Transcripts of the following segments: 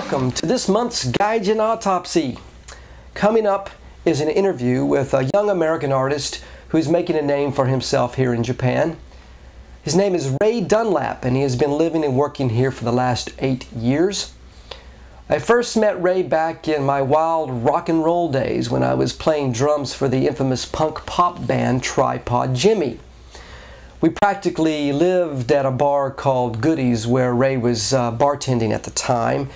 Welcome to this month's Gaijin Autopsy. Coming up is an interview with a young American artist who's making a name for himself here in Japan. His name is Ray Dunlap, and he has been living and working here for the last 8 years. I first met Ray back in my wild rock and roll days when I was playing drums for the infamous punk pop band Tripod Jimmy. We practically lived at a bar called Goodies where Ray was bartending at the time.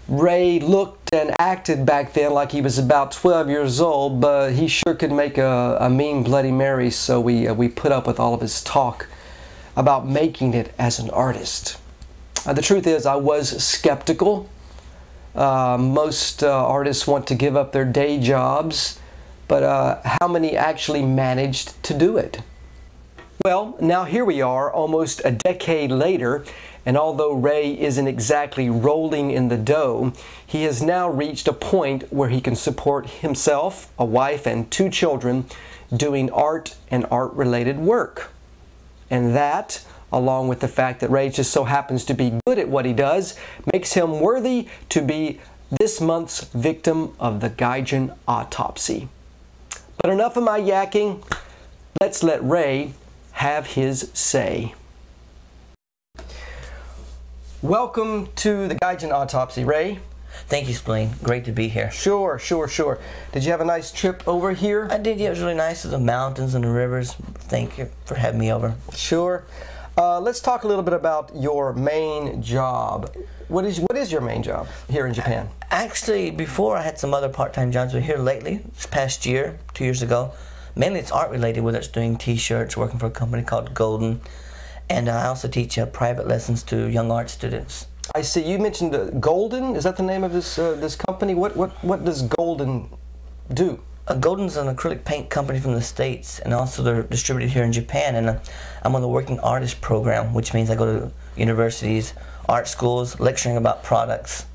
Ray looked and acted back then like he was about 12 years old, but he sure could make a mean Bloody Mary, so we put up with all of his talk about making it as an artist. The truth is, I was skeptical. Most artists want to give up their day jobs, but how many actually managed to do it? Well, now here we are, almost a decade later, and although Ray isn't exactly rolling in the dough, he has now reached a point where he can support himself, a wife, and 2 children doing art and art-related work. And that, along with the fact that Ray just so happens to be good at what he does, makes him worthy to be this month's victim of the Gaijin Autopsy. But enough of my yakking. Let's let Ray have his say. Welcome to the Gaijin Autopsy, Ray. Thank you, Spleen. Great to be here. Sure. Did you have a nice trip over here? I did. Yeah, it was really nice. The mountains and the rivers. Thank you for having me over. Sure. Let's talk a little bit about your main job. What is your main job here in Japan? Actually, before I had some other part-time jobs, but here lately, this past year, 2 years ago, mainly it's art-related, whether it's doing T-shirts, working for a company called Golden, and I also teach private lessons to young art students. I see. You mentioned Golden. Is that the name of this company? What does Golden do? Golden's an acrylic paint company from the States, and also they're distributed here in Japan. And I'm on the Working Artist program, which means I go to universities, art schools, lecturing about products.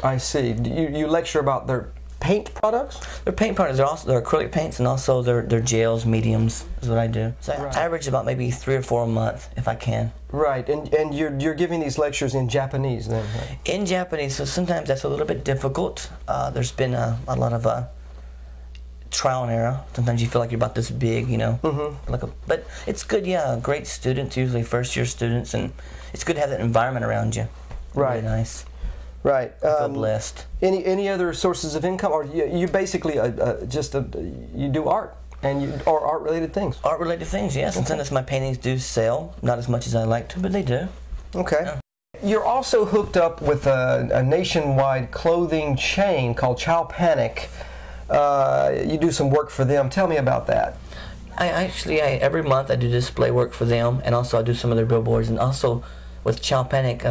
I see. You lecture about their paint products? They're paint products. They're acrylic paints, and also they're gels, mediums is what I do. So I average about maybe 3 or 4 a month if I can. Right, and you're giving these lectures in Japanese then? Right? In Japanese, so sometimes that's a little bit difficult. There's been a lot of trial and error. Sometimes you feel like you're about this big, you know. But it's good, yeah. Great students, usually first-year students, and it's good to have that environment around you. Right. Really nice. Right. I feel blessed. Any other sources of income, or you basically you do art or art-related things? Art-related things, yes. And sometimes my paintings do sell, not as much as I like to, but they do. Okay. Yeah. You're also hooked up with a nationwide clothing chain called Chow Panic. You do some work for them. Tell me about that. Every month I do display work for them, and also I do some of their billboards, and also with Chow Panic,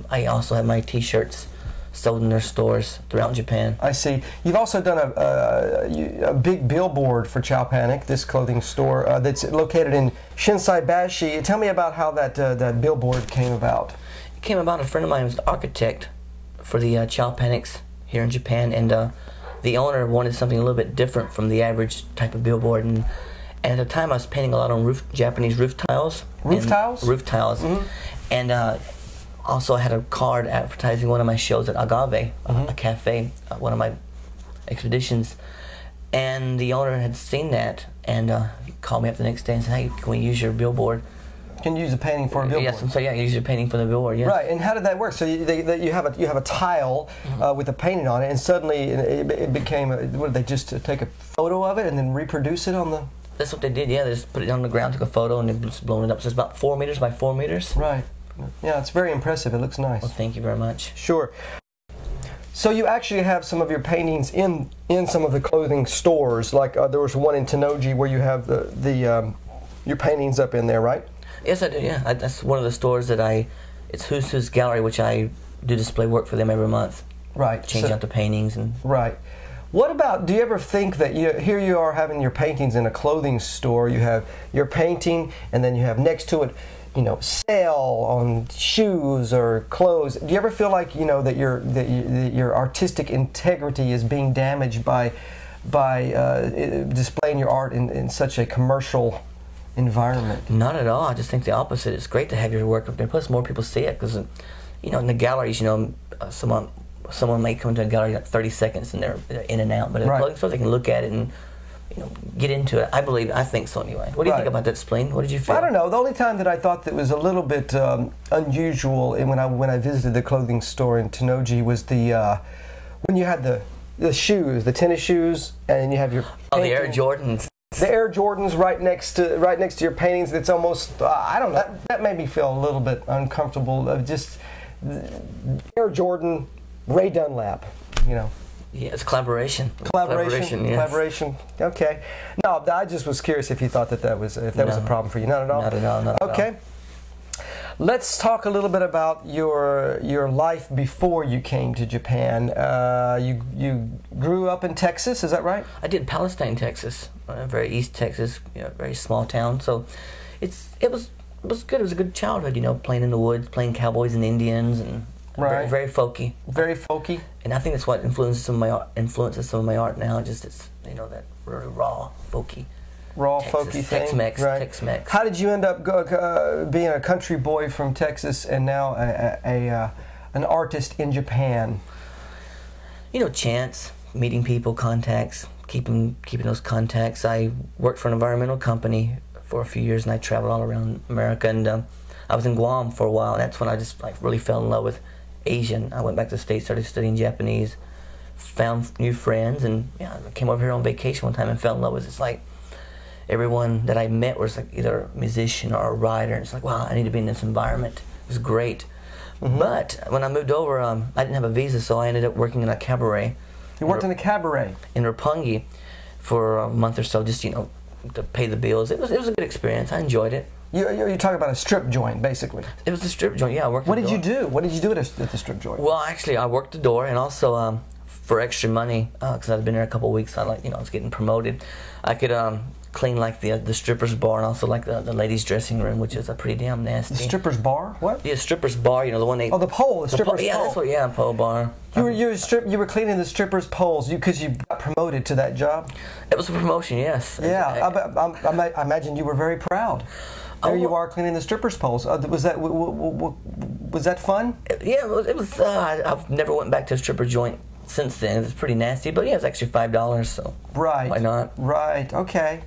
I also have my T-shirts sold in their stores throughout Japan. I see. You've also done a big billboard for Chow Panic, this clothing store that's located in Shinsaibashi. Tell me about how that billboard came about. It came about. A friend of mine was the architect for the Chow Panics here in Japan, and the owner wanted something a little bit different from the average type of billboard. And at the time, I was painting a lot on Japanese roof tiles. Roof tiles? Roof tiles. And also, I had a card advertising one of my shows at Agave, a cafe, one of my expeditions. And the owner had seen that, and he called me up the next day and said, "Hey, can we use your billboard?" Can you use a painting for a billboard? Yes, so yeah, use your painting for the billboard. Yes. Right, and how did that work? So you have a tile with a painting on it, and suddenly it became. What did they just take a photo of it and then reproduce it on the? That's what they did. Yeah, they just put it on the ground, took a photo, and then just blown it up. So it's about 4 meters by 4 meters. Right. Yeah, it's very impressive. It looks nice. Well, thank you very much. Sure. So you actually have some of your paintings in some of the clothing stores. Like there was one in Tennoji where you have your paintings up in there, right? Yes, I do. Yeah, that's one of the stores that it's Who's Gallery, which I do display work for them every month. Right. Change out the paintings and. Right. What about? Do you ever think that here you are having your paintings in a clothing store? You have your painting, and then you have next to it, sale on shoes or clothes. Do you ever feel like that your artistic integrity is being damaged by displaying your art in such a commercial environment? Not at all. I just think the opposite. It's great to have your work up there. Plus, more people see it because you know, in the galleries, you know, someone may come into a gallery like 30 seconds and they're in and out, but in a clothing store they can look at it and, you know, get into it. I think so anyway. What do you think about that, Spleen? What did you feel? I don't know. The only time that I thought that was a little bit unusual when I visited the clothing store in Tennoji was when you had the shoes, the tennis shoes, and you have your the Air Jordans. The Air Jordans right next to your paintings. It's almost I don't know. That made me feel a little bit uncomfortable. Just Air Jordan, Ray Dunlap, you know. Yeah, it's collaboration. Collaboration. Yes. Collaboration. Okay. No, I just was curious if you thought that was a problem for you. Not at all. Not at all. Not okay. At all. Let's talk a little bit about your life before you came to Japan. You grew up in Texas, is that right? I did Palestine, Texas, very East Texas, you know, very small town. So it was good. It was a good childhood, you know, playing in the woods, playing cowboys and Indians, and very folky. Very folky. And I think that's what influences some of my art now. Just it's, you know, that really raw, folky. Raw, Texas, folky thing. Tex-Mex, right. Tex-Mex. How did you end up being a country boy from Texas and now an artist in Japan? You know, chance, meeting people, contacts, keeping those contacts. I worked for an environmental company for a few years, and I traveled all around America. And I was in Guam for a while, and that's when I just really fell in love with Asian. I went back to the States, started studying Japanese, found new friends, and I came over here on vacation one time and fell in love with it. It's like everyone that I met was like either a musician or a writer, and it's like, wow, I need to be in this environment. It was great. Mm-hmm. But when I moved over, I didn't have a visa, so I ended up working in a cabaret. You worked in a cabaret? In Roppongi for a month or so, just, you know, to pay the bills. It was a good experience. I enjoyed it. You're talking about a strip joint, basically. It was a strip joint, yeah. I worked. What did you do? What did you do at the strip joint? Well, actually, I worked the door, and also for extra money, because I'd been there a couple of weeks. I was getting promoted. I could clean like the strippers bar, and also like the ladies' dressing room, which is a pretty damn nasty. The strippers bar? What? Yeah, strippers bar. You know, the one they. Oh, the pole, the strippers pole. Yeah, that's what. Yeah, pole bar. You were cleaning the strippers' poles because you got promoted to that job. It was a promotion, yes. Yeah, I imagine you were very proud. There you are cleaning the strippers' poles. Was that fun? Yeah, it was. I've never went back to a stripper joint since then. It was pretty nasty, but yeah, it's actually $5. So right, why not? Right. Okay.